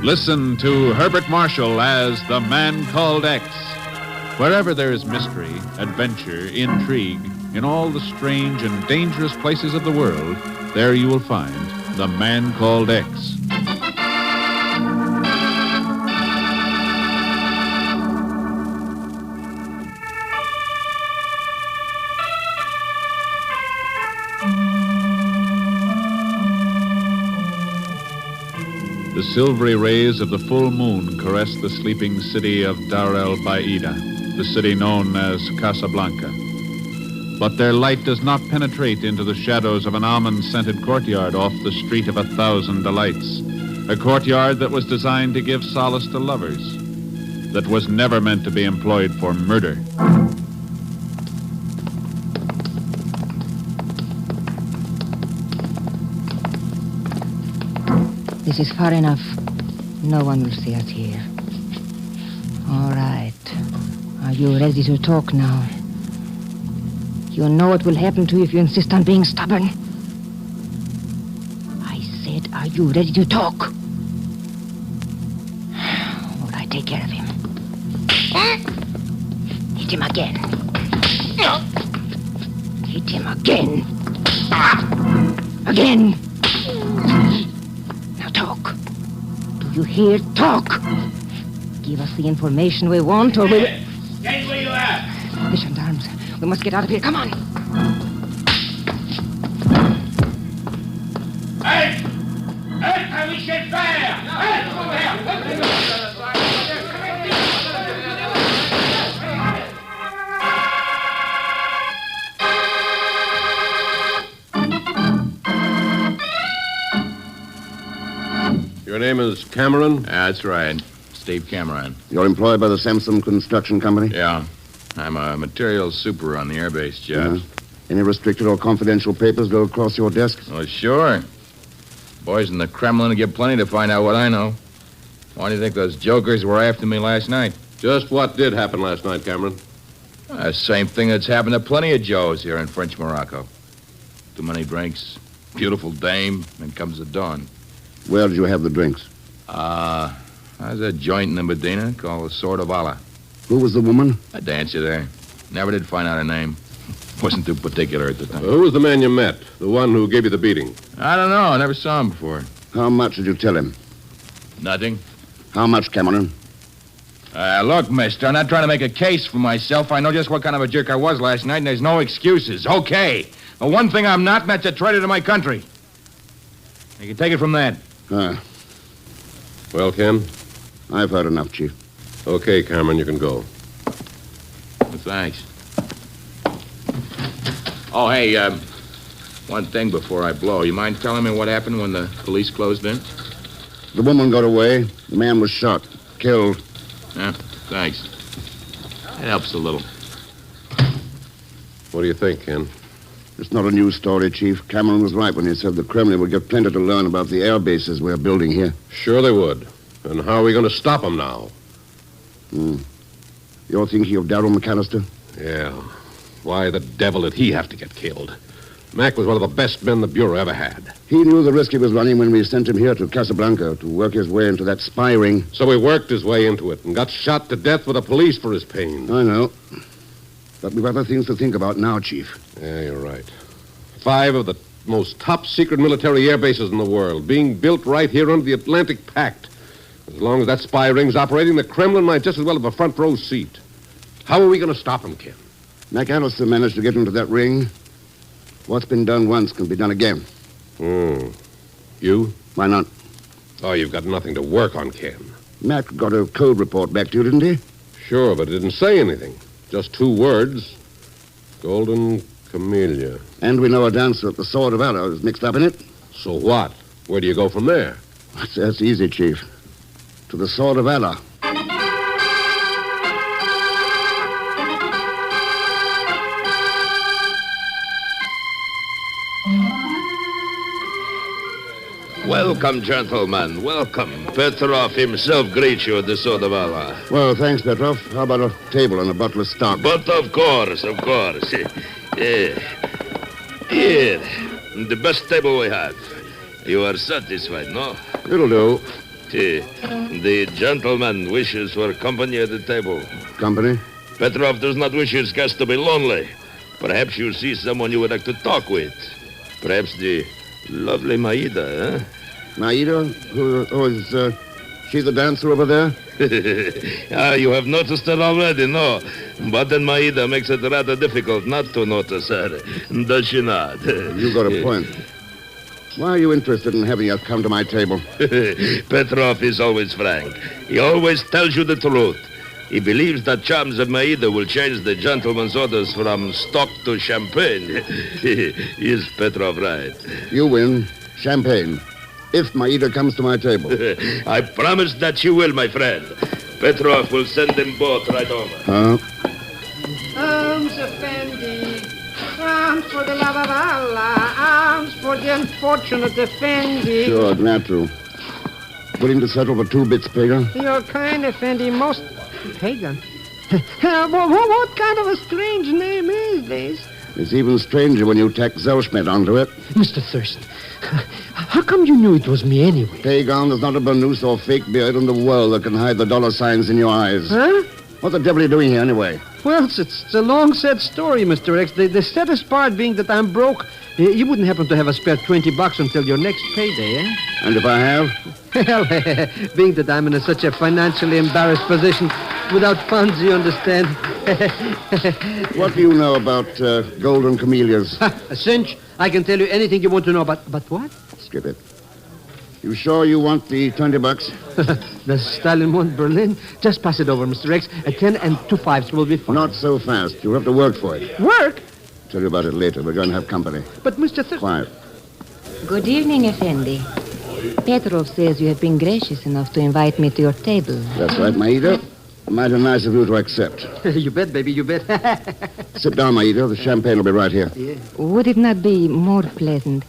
Listen to Herbert Marshall as The Man Called X. Wherever there is mystery, adventure, intrigue, in all the strange and dangerous places of the world, there you will find The Man Called X. The silvery rays of the full moon caress the sleeping city of Dar el-Baida, the city known as Casablanca. But their light does not penetrate into the shadows of an almond-scented courtyard off the Street of 1,000 Delights, a courtyard that was designed to give solace to lovers, that was never meant to be employed for murder. This is far enough. No one will see us here. All right. Are you ready to talk now? You know what will happen to you if you insist on being stubborn. I said, are you ready to talk? All right, take care of him. Hit him again. Hit him again. Again. Now talk. Do you hear? Talk. Give us the information we want, or we will... Stay where you are. The gendarmes. We must get out of here. Come on. Hey! Hey, we should fire! Hey, over here! Your name is Cameron? That's right. Steve Cameron. You're employed by the Samson Construction Company? Yeah. I'm a materials super on the airbase job. Any restricted or confidential papers go across your desk? Well, sure. Boys in the Kremlin get plenty to find out what I know. Why do you think those jokers were after me last night? Just what did happen last night, Cameron? Same thing that's happened to plenty of Joes here in French Morocco. Too many drinks, beautiful dame, and comes the dawn. Where did you have the drinks? There's a joint in the Medina called the Sword of Allah. Who was the woman? A dancer there. Never did find out her name. Wasn't too particular at the time. Who was the man you met? The one who gave you the beating? I don't know. I never saw him before. How much did you tell him? Nothing. How much, Cameron? Look, mister, I'm not trying to make a case for myself. I know just what kind of a jerk I was last night, and there's no excuses. Okay. But one thing I'm not, and that's a traitor to my country. You can take it from that. Well, Ken? I've heard enough, Chief. Okay, Cameron, you can go. Well, thanks. Oh, hey, one thing before I blow. You mind telling me what happened when the police closed in? The woman got away. The man was shot. Killed. Yeah, thanks. It helps a little. What do you think, Ken? It's not a news story, Chief. Cameron was right when he said the Kremlin would get plenty to learn about the air bases we're building here. Sure they would. And how are we going to stop them now? You're thinking of Darrell McAllister? Yeah. Why the devil did he have to get killed? Mac was one of the best men the Bureau ever had. He knew the risk he was running when we sent him here to Casablanca to work his way into that spy ring. So he worked his way into it and got shot to death with the police for his pains. I know. But we've other things to think about now, Chief. Yeah, you're right. 5 of the most top-secret military air bases in the world being built right here under the Atlantic Pact. As long as that spy ring's operating, the Kremlin might just as well have a front row seat. How are we going to stop him, Ken? McAllister managed to get into that ring. What's been done once can be done again. You? Why not? Oh, you've got nothing to work on, Ken. Mac got a code report back to you, didn't he? Sure, but it didn't say anything. Just 2 words. Golden Camellia. And we know a dancer at the Sword of Allah is mixed up in it. So what? Where do you go from there? That's easy, Chief. To the Sword of Allah. Welcome, gentlemen. Welcome. Petrov himself greets you at the Sword of Allah. Well, thanks, Petrov. How about a table and a bottle of stock? But of course. Here, the best table we have. You are satisfied, no? It'll do. The gentleman wishes for company at the table. Company? Petrov does not wish his guest to be lonely. Perhaps you see someone you would like to talk with. Perhaps the lovely Maida, eh? Maida? Is she the dancer over there? You have noticed her already, no? But then Maida makes it rather difficult not to notice her. Does she not? You got a point. Why are you interested in having us come to my table? Petrov is always frank. He always tells you the truth. He believes that charms of Maida will change the gentleman's orders from stock to champagne. Is Petrov right? You win. Champagne. If Maida comes to my table. I promise that you will, my friend. Petrov will send them both right over. Huh? Arms, Effendi. Arms for the love of Allah. Arms for the unfortunate Effendi. Sure, natural. Willing to settle for 2 bits, pagan? You're kind, Effendi. Most... Pagan? What kind of a strange name is this? It's even stranger when you tack Zellschmidt onto it. Mr. Thurston, how come you knew it was me anyway? Pagan, there's not a burnous or fake beard in the world that can hide the dollar signs in your eyes. Huh? What the devil are you doing here, anyway? Well, it's a long-said story, Mr. X. The saddest part being that I'm broke. You wouldn't happen to have a spare $20 until your next payday, eh? And if I have? Well, being that I'm in such a financially embarrassed position, without funds, you understand. What do you know about golden camellias? A cinch. I can tell you anything you want to know about. But what? Skip it. You sure you want the $20? The Stalinmund Berlin. Just pass it over, Mr. X. 10 and 2 5s will be fine. Not so fast. You'll have to work for it. Work? Tell you about it later. We're going to have company. But, Mr. Quiet. Good evening, Effendi. Petrov says you have been gracious enough to invite me to your table. That's right, Maida. Mighty nice of you to accept. You bet, baby, you bet. Sit down, Maida. The champagne will be right here. Yeah. Would it not be more pleasant,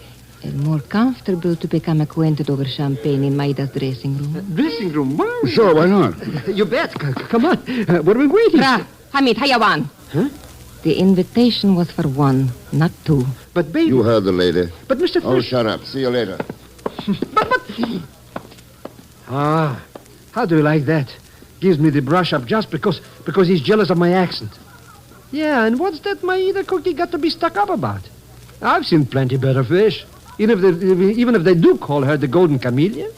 more comfortable to become acquainted over champagne in Maida's dressing room? Dressing room? Wow. Sure, why not? You bet. Come on. What are we waiting for? Hamid, Hayawan. Huh? The invitation was for 1, not 2. But, baby... You heard the lady. But, Mr. Oh, Thurston... shut up. See you later. Ah, how do you like that? Gives me the brush up just because he's jealous of my accent. Yeah, and what's that Maida cookie got to be stuck up about? I've seen plenty better fish. Even if they do call her the golden camellia.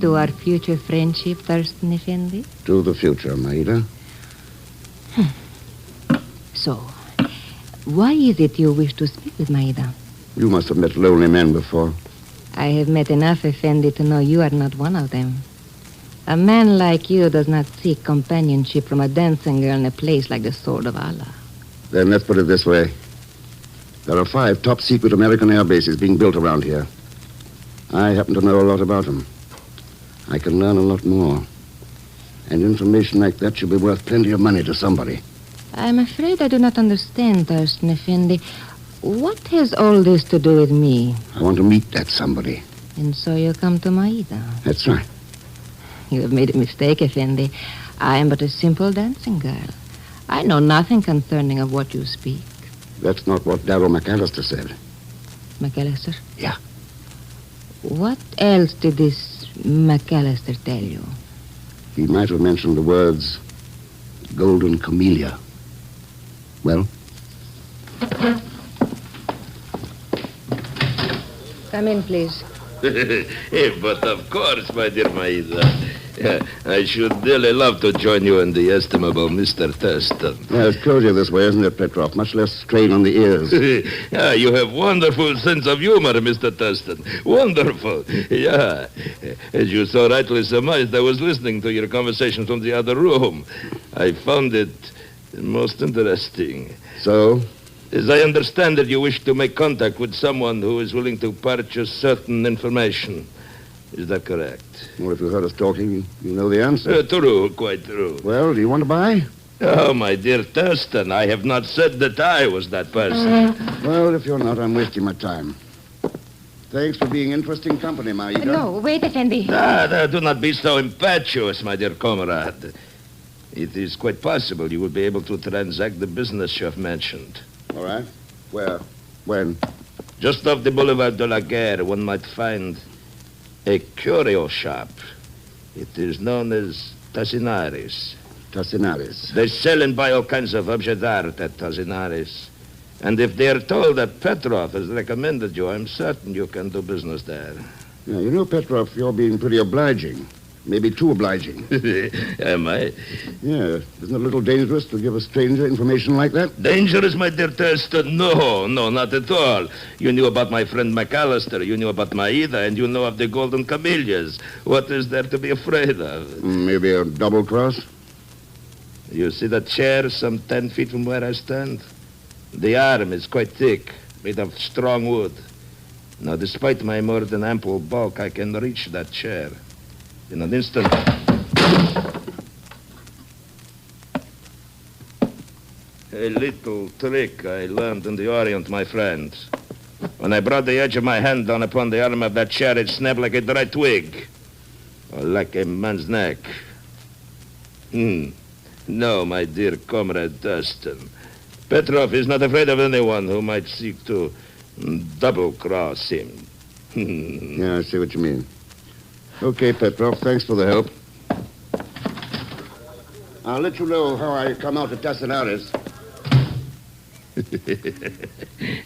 To our future friendship, Thurston Effendi? To the future, Maida. So, why is it you wish to speak with Maida? You must have met lonely men before. I have met enough, Effendi, to know you are not one of them. A man like you does not seek companionship from a dancing girl in a place like the Sword of Allah. Then let's put it this way. There are 5 top-secret American air bases being built around here. I happen to know a lot about them. I can learn a lot more. And information like that should be worth plenty of money to somebody. I'm afraid I do not understand, Thurston Effendi. What has all this to do with me? I want to meet that somebody. And so you come to Maida. That's right. You have made a mistake, Effendi. I am but a simple dancing girl. I know nothing concerning of what you speak. That's not what Darrell McAllister said. McAllister? Yeah. What else did this McAllister tell you? He might have mentioned the words golden camellia. Well? Come in, please. But of course, my dear Maida. I should dearly love to join you and the estimable Mr. Thurston. Yeah, it's cozier this way, isn't it, Petrov? Much less strain on the ears. Yeah, you have wonderful sense of humor, Mr. Thurston. Wonderful. Yeah. As you so rightly surmised, I was listening to your conversation from the other room. I found it most interesting. So? As I understand it, you wish to make contact with someone who is willing to purchase certain information. Is that correct? Well, if you heard us talking, you know the answer. True, quite true. Well, do you want to buy? Oh, my dear Thurston, I have not said that I was that person. Well, if you're not, I'm wasting my time. Thanks for being interesting company, Maida. No, wait, Effendi. Do not be so impetuous, my dear comrade. It is quite possible you will be able to transact the business you have mentioned. All right. Where? When? Just off the Boulevard de la Guerre, one might find a curio shop. It is known as Tasinaris. Tasinaris. They sell and buy all kinds of object art at Tasinaris. And if they are told that Petrov has recommended you, I'm certain you can do business there. Yeah, you know, Petrov, you're being pretty obliging. Maybe too obliging. Am I? Yeah. Isn't it a little dangerous to give a stranger information like that? Dangerous, my dear Thurston? No, not at all. You knew about my friend McAllister, you knew about Maida, and you know of the Golden Camellias. What is there to be afraid of? Maybe a double cross? You see that chair some 10 feet from where I stand? The arm is quite thick, made of strong wood. Now, despite my more than ample bulk, I can reach that chair. In an instant. A little trick I learned in the Orient, my friend. When I brought the edge of my hand down upon the arm of that chair, it snapped like a dry twig. Or like a man's neck. No, my dear comrade Dustin. Petrov is not afraid of anyone who might seek to double-cross him. Yeah, I see what you mean. Okay, Petrov, thanks for the help. I'll let you know how I come out at Tasinaris.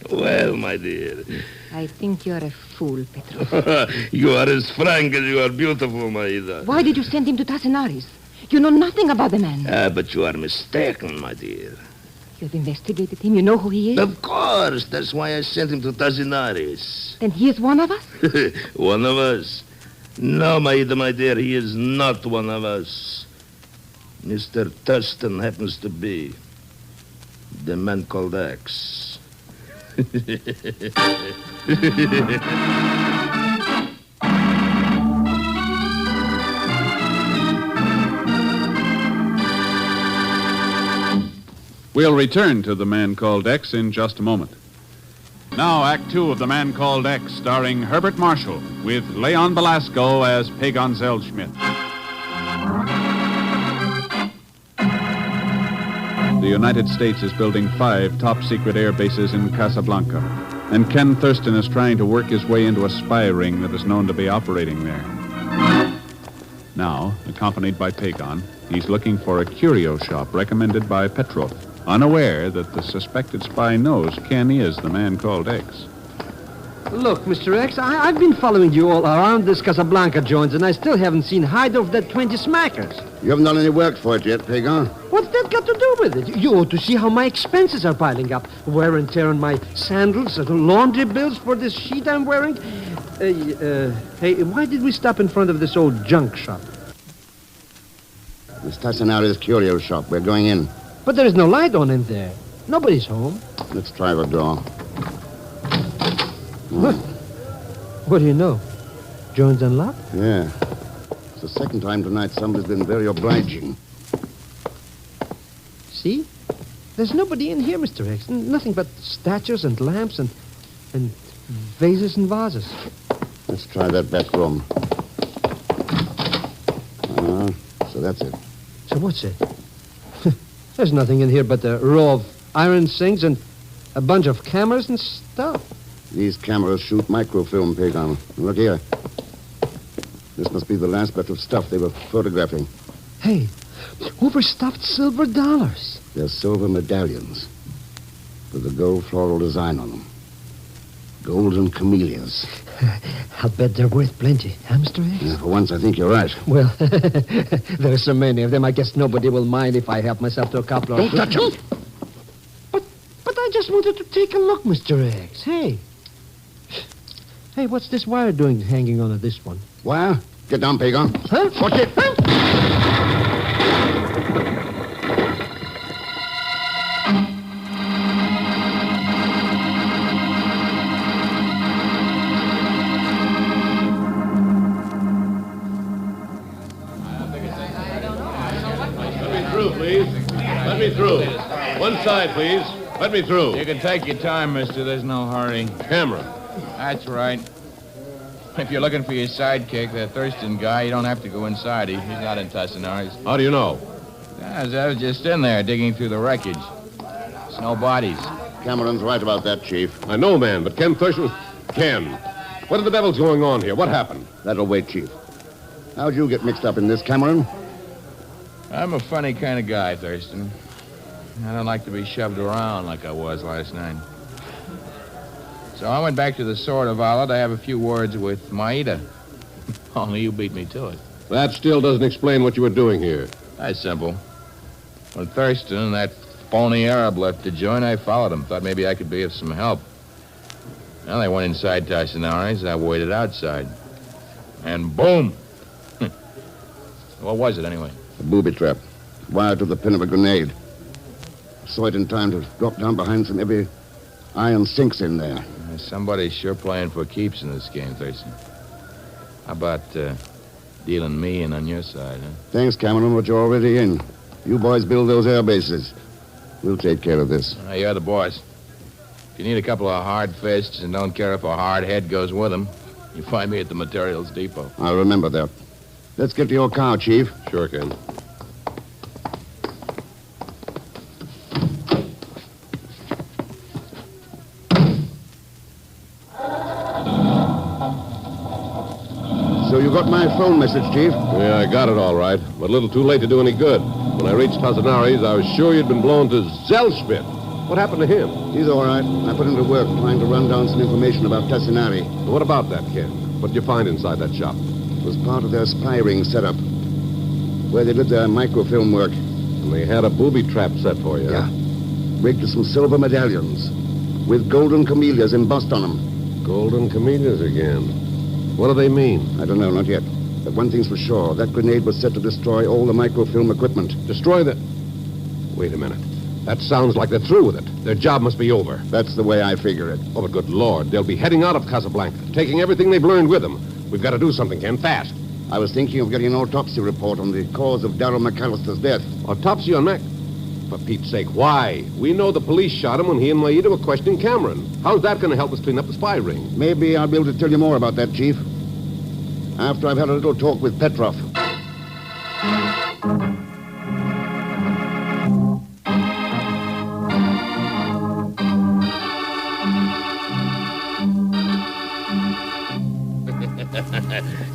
Well, my dear. I think you're a fool, Petrov. You are as frank as you are beautiful, Maida. Why did you send him to Tasinaris? You know nothing about the man. But you are mistaken, my dear. You've investigated him. You know who he is? Of course. That's why I sent him to Tasinaris. Then he is one of us? One of us? No, Maida, my dear, he is not one of us. Mr. Thurston happens to be the man called X. We'll return to The Man Called X in just a moment. Now, Act Two of The Man Called X, starring Herbert Marshall, with Leon Belasco as Pagon Zellschmidt. The United States is building 5 top-secret air bases in Casablanca, and Ken Thurston is trying to work his way into a spy ring that is known to be operating there. Now, accompanied by Pagon, he's looking for a curio shop recommended by Petrov, unaware that the suspected spy knows Ken is The Man Called X. Look, Mr. X, I've been following you all around this Casablanca joint, and I still haven't seen hide of that 20 smackers. You haven't done any work for it yet, Pagan. What's that got to do with it? You ought to see how my expenses are piling up. Wear and tear on my sandals, laundry bills for this sheet I'm wearing. Hey, why did we stop in front of this old junk shop? This Tassinari's curio shop. We're going in. But there is no light on in there. Nobody's home. Let's try the door. What do you know? Jones unlocked? Yeah. It's the second time tonight somebody's been very obliging. See? There's nobody in here, Mr. X. Nothing but statues and lamps and vases and vases. Let's try that back room. So that's it. So what's it? There's nothing in here but a row of iron sinks and a bunch of cameras and stuff. These cameras shoot microfilm, Pagan. Look here. This must be the last batch of stuff they were photographing. Hey, overstuffed silver dollars. They're silver medallions with a gold floral design on them. Golden camellias. I'll bet they're worth plenty, huh, Mr. X? Yeah, for once, I think you're right. Well, there's so many of them, I guess nobody will mind if I help myself to a couple of... Don't touch them! But I just wanted to take a look, Mr. X. Hey. Hey, what's this wire doing hanging on to this one? Wire? Get down, Pagan. Huh? Watch it. Let me through. One side, please. Let me through. You can take your time, mister. There's no hurry. Camera. That's right. If you're looking for your sidekick, the Thurston guy, you don't have to go inside. He's not in Tassinari's. How do you know? I was just in there digging through the wreckage. There's no bodies. Cameron's right about that, Chief. I know, man, but Ken Thurston... Ken, what the devil's going on here? What happened? That'll wait, Chief. How'd you get mixed up in this, Cameron? I'm a funny kind of guy, Thurston. I don't like to be shoved around like I was last night. So I went back to the Sword of Allah to have a few words with Maida. Only you beat me to it. That still doesn't explain what you were doing here. That's simple. When Thurston and that phony Arab left to join, I followed them. Thought maybe I could be of some help. Well, they went inside Tassinari's. I waited outside. And boom! What was it, anyway? A booby trap. Wired to the pin of a grenade. Saw it in time to drop down behind some heavy iron sinks in there. Somebody's sure playing for keeps in this game, Thurston. How about dealing me in on your side, huh? Thanks, Cameron, but you're already in. You boys build those air bases. We'll take care of this. You're the boss. If you need a couple of hard fists and don't care if a hard head goes with them, you find me at the materials depot. I'll remember that. Let's get to your car, Chief. Sure, Ken. So you got my phone message, Chief? Yeah, I got it all right, but a little too late to do any good. When I reached Tassinari's, I was sure you'd been blown to Zellschmidt. What happened to him? He's all right. I put him to work trying to run down some information about Tassinari. What about that, Ken? What did you find inside that shop? It was part of their spy ring setup, where they did their microfilm work. And they had a booby trap set for you. Yeah. Rigged to some silver medallions with golden camellias embossed on them. Golden camellias again. What do they mean? I don't know, not yet. But one thing's for sure. That grenade was set to destroy all the microfilm equipment. Destroy the... Wait a minute. That sounds like they're through with it. Their job must be over. That's the way I figure it. Oh, but good Lord. They'll be heading out of Casablanca, taking everything they've learned with them. We've got to do something, Ken, fast. I was thinking of getting an autopsy report on the cause of Darrell McAllister's death. Autopsy on Mac? For Pete's sake, why? We know the police shot him when he and Maida were questioning Cameron. How's that going to help us clean up the spy ring? Maybe I'll be able to tell you more about that, Chief. After I've had a little talk with Petrov.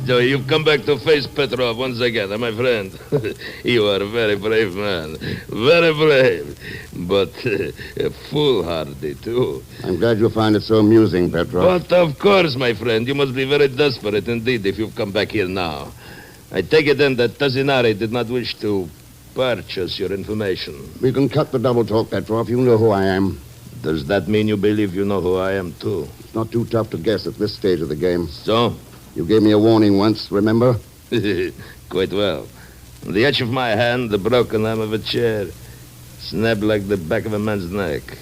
So you've come back to face Petrov once again, my friend. You are a very brave man. Very brave. But foolhardy, too. I'm glad you find it so amusing, Petrov. But of course, my friend, you must be very desperate indeed if you've come back here now. I take it then that Tassinari did not wish to purchase your information. We can cut the double talk, Petrov. You know who I am. Does that mean you believe you know who I am, too? It's not too tough to guess at this stage of the game. So? You gave me a warning once, remember? Quite well. On the edge of my hand, the broken arm of a chair, snapped like the back of a man's neck.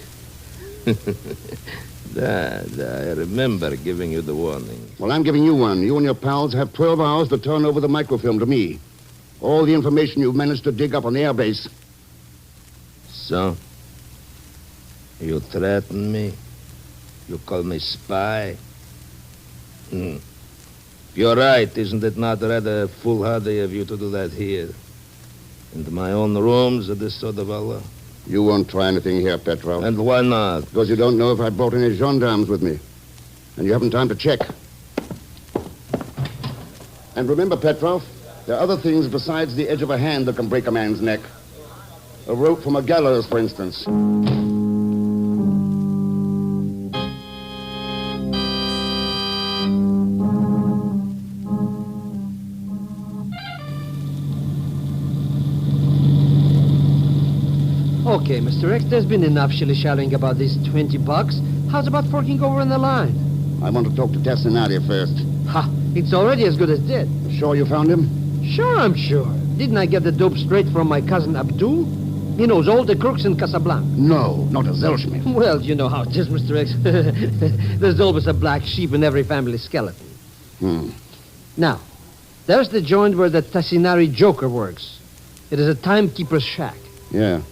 I remember giving you the warning. Well, I'm giving you one. You and your pals have 12 hours to turn over the microfilm to me. All the information you've managed to dig up on the airbase. So? You threaten me? You call me spy? You're right, isn't it not rather foolhardy of you to do that here? In my own rooms at the Sword of Allah? You won't try anything here, Petrov. And why not? Because you don't know if I brought any gendarmes with me. And you haven't time to check. And remember, Petrov, there are other things besides the edge of a hand that can break a man's neck. A rope from a gallows, for instance. Okay, Mr. X, there's been enough shilly-shallying about these $20. How's about forking over on the line? I want to talk to Tassinari first. Ha! It's already as good as dead. Sure you found him? Sure, I'm sure. Didn't I get the dope straight from my cousin Abdul? He knows all the crooks in Casablanca. No, not a Zellschmidt. Well, you know how it is, Mr. X. There's always a black sheep in every family skeleton. Now, there's the joint where the Tassinari Joker works. It is a timekeeper's shack. Yeah.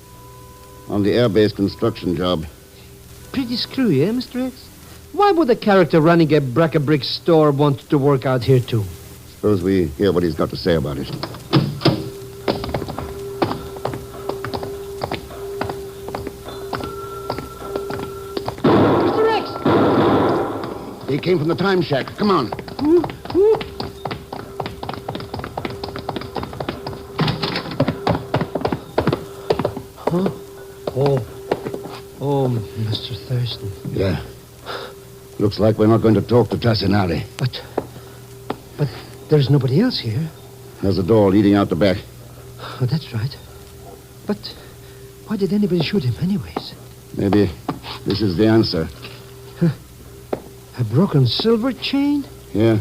On the airbase construction job. Pretty screwy, eh, Mr. X? Why would a character running a brick store want to work out here, too? Suppose we hear what he's got to say about it. Mr. Rex! He came from the time shack. Come on. Huh? Oh, Mr. Thurston. Yeah. Looks like we're not going to talk to Tassinari. But there's nobody else here. There's a door leading out the back. Oh, that's right. But why did anybody shoot him anyways? Maybe this is the answer. A broken silver chain? Yeah.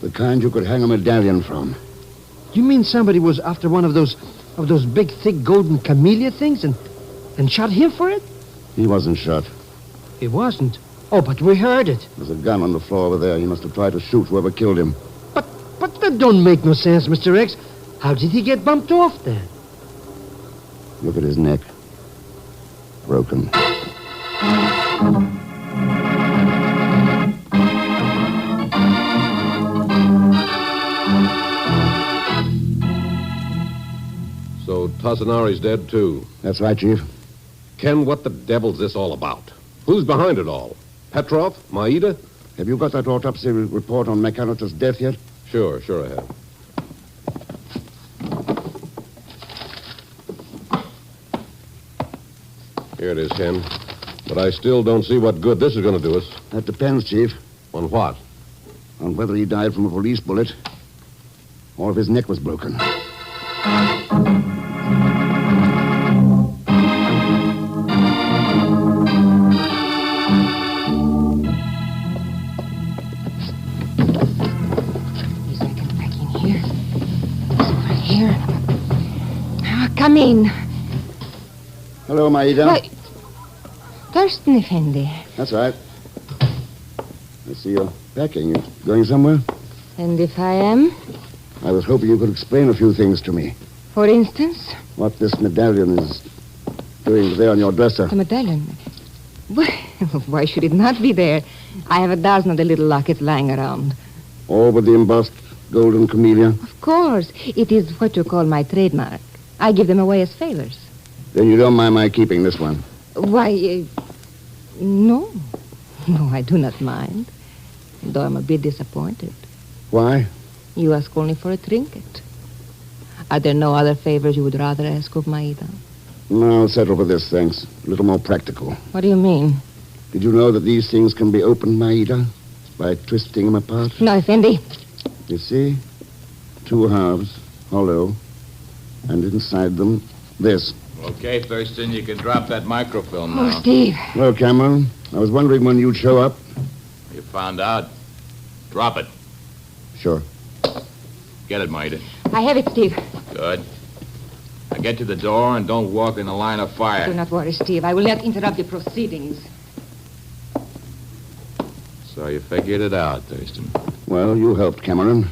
The kind you could hang a medallion from. You mean somebody was after one of those big, thick, golden camellia things and shot him for it? He wasn't shot. He wasn't. Oh, but we heard it. There's a gun on the floor over there. He must have tried to shoot whoever killed him. But that don't make no sense, Mr. X. How did he get bumped off then? Look at his neck. Broken. So Tassinari's dead, too. That's right, Chief. Ken, what the devil's this all about? Who's behind it all? Petrov? Maida? Have you got that autopsy report on McAllister's death yet? Sure I have. Here it is, Ken. But I still don't see what good this is going to do us. That depends, Chief. On what? On whether he died from a police bullet or if his neck was broken. Come in. Hello, Maida. Why, Thurston Effendi. That's right. I see you're packing. You going somewhere? And if I am? I was hoping you could explain a few things to me. For instance? What this medallion is doing there on your dresser. The medallion? Well, why should it not be there? I have a dozen of the little lockets lying around. All with the embossed golden camellia? Of course. It is what you call my trademark. I give them away as favors. Then you don't mind my keeping this one? Why, no. No, I do not mind. Though I'm a bit disappointed. Why? You ask only for a trinket. Are there no other favors you would rather ask of Maida? No, I'll settle for this, thanks. A little more practical. What do you mean? Did you know that these things can be opened, Maida? By twisting them apart? No, Effendi. You see? Two halves, hollow, and inside them, this. Okay, Thurston, you can drop that microfilm Oh, now. Steve. Hello, Cameron. I was wondering when you'd show up. You found out. Drop it. Sure. Get it, Maida. I have it, Steve. Good. Now get to the door and don't walk in the line of fire. Do not worry, Steve. I will not interrupt the proceedings. So you figured it out, Thurston. Well, you helped, Cameron.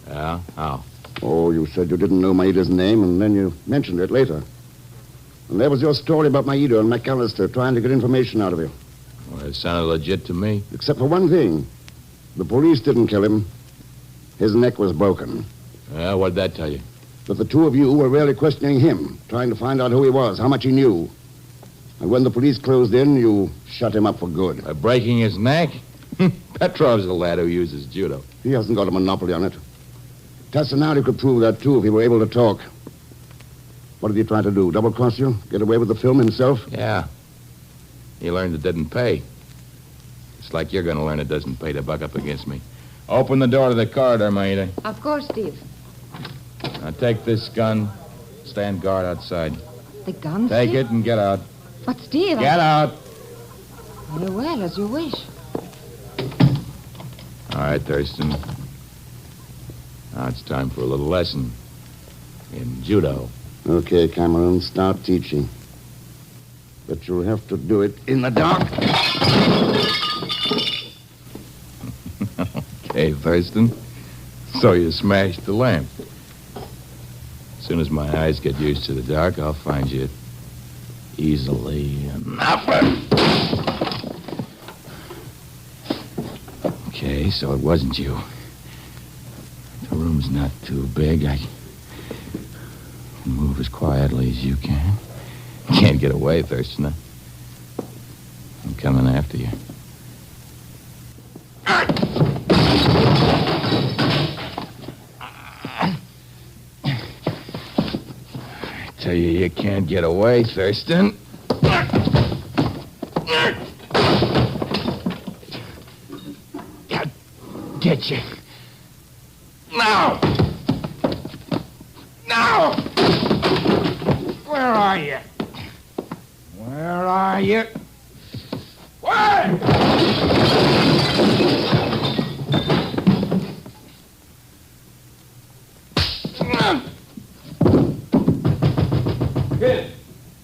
Yeah? How? Oh, you said you didn't know Maida's name, and then you mentioned it later. And there was your story about Maida and McAllister trying to get information out of you. Well, it sounded legit to me. Except for one thing. The police didn't kill him. His neck was broken. Yeah, what'd that tell you? But the two of you were really questioning him, trying to find out who he was, how much he knew. And when the police closed in, you shut him up for good. By breaking his neck? Petrov's the lad who uses judo. He hasn't got a monopoly on it. Tassinari could prove that, too, if he were able to talk. What did he try to do? Double-cross you? Get away with the film himself? Yeah. He learned it didn't pay. It's like you're going to learn it doesn't pay to buck up against me. Open the door to the corridor, Maida. Of course, Steve. Now take this gun. Stand guard outside. The gun, Take Steve? it and get out. But, Steve... Get out. Very well, as you wish. All right, Thurston. Now it's time for a little lesson in judo. Okay, Cameron, start teaching. But you'll have to do it in the dark. Okay, Thurston. So you smashed the lamp. As soon as my eyes get used to the dark, I'll find you easily enough. Okay, so it wasn't you. The room's not too big. I can move as quietly as you can. Can't get away, Thurston. I'm coming after you. I tell you can't get away, Thurston. I'll get you. Now! Now! Where are you? Where are you? Where?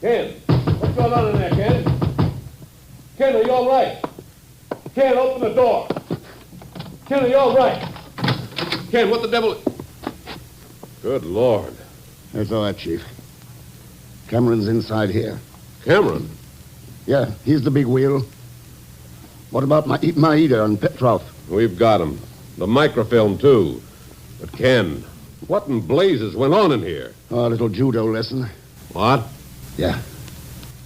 Ken, what's going on in there, Ken? Ken, are you all right? Ken, open the door. Ken, are you all right? Ken, what the devil... Good Lord. That's all right, Chief. Cameron's inside here. Cameron? Yeah, he's the big wheel. What about Maida and Petrov? We've got him. The microfilm, too. But, Ken, what in blazes went on in here? Oh, a little judo lesson. What? Yeah.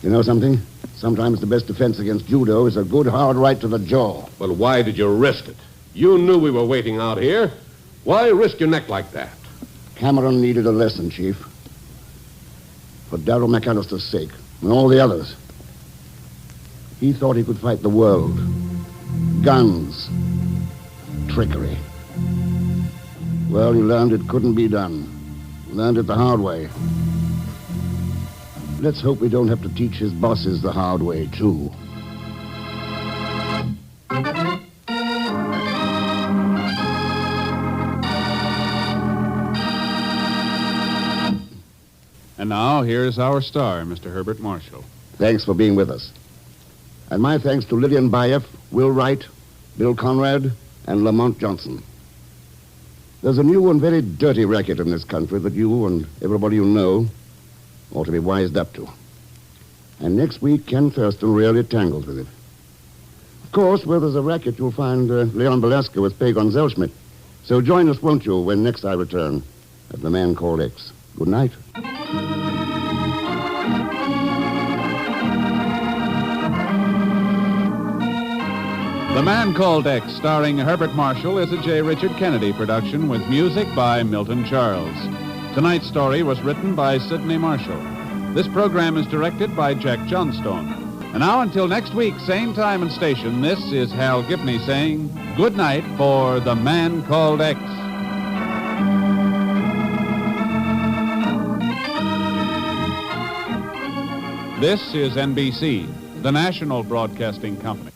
You know something? Sometimes the best defense against judo is a good hard right to the jaw. Well, why did you risk it? You knew we were waiting out here. Why risk your neck like that? Cameron needed a lesson, Chief. For Darrell McAllister's sake, and all the others. He thought he could fight the world. Guns. Trickery. Well, he learned it couldn't be done. Learned it the hard way. Let's hope we don't have to teach his bosses the hard way, too. And now, here's our star, Mr. Herbert Marshall. Thanks for being with us. And my thanks to Lillian Bayeff, Will Wright, Bill Conrad, and Lamont Johnson. There's a new and very dirty racket in this country that you and everybody you know ought to be wised up to. And next week, Ken Thurston really tangled with it. Of course, where there's a racket, you'll find Leon Belasco with Pagon Zellschmidt. So join us, won't you, when next I return at The Man Called X. Good night. The Man Called X, starring Herbert Marshall, is a J. Richard Kennedy production with music by Milton Charles. Tonight's story was written by Sidney Marshall. This program is directed by Jack Johnstone. And now, until next week, same time and station, this is Hal Gibney saying good night for The Man Called X. This is NBC, the national broadcasting company.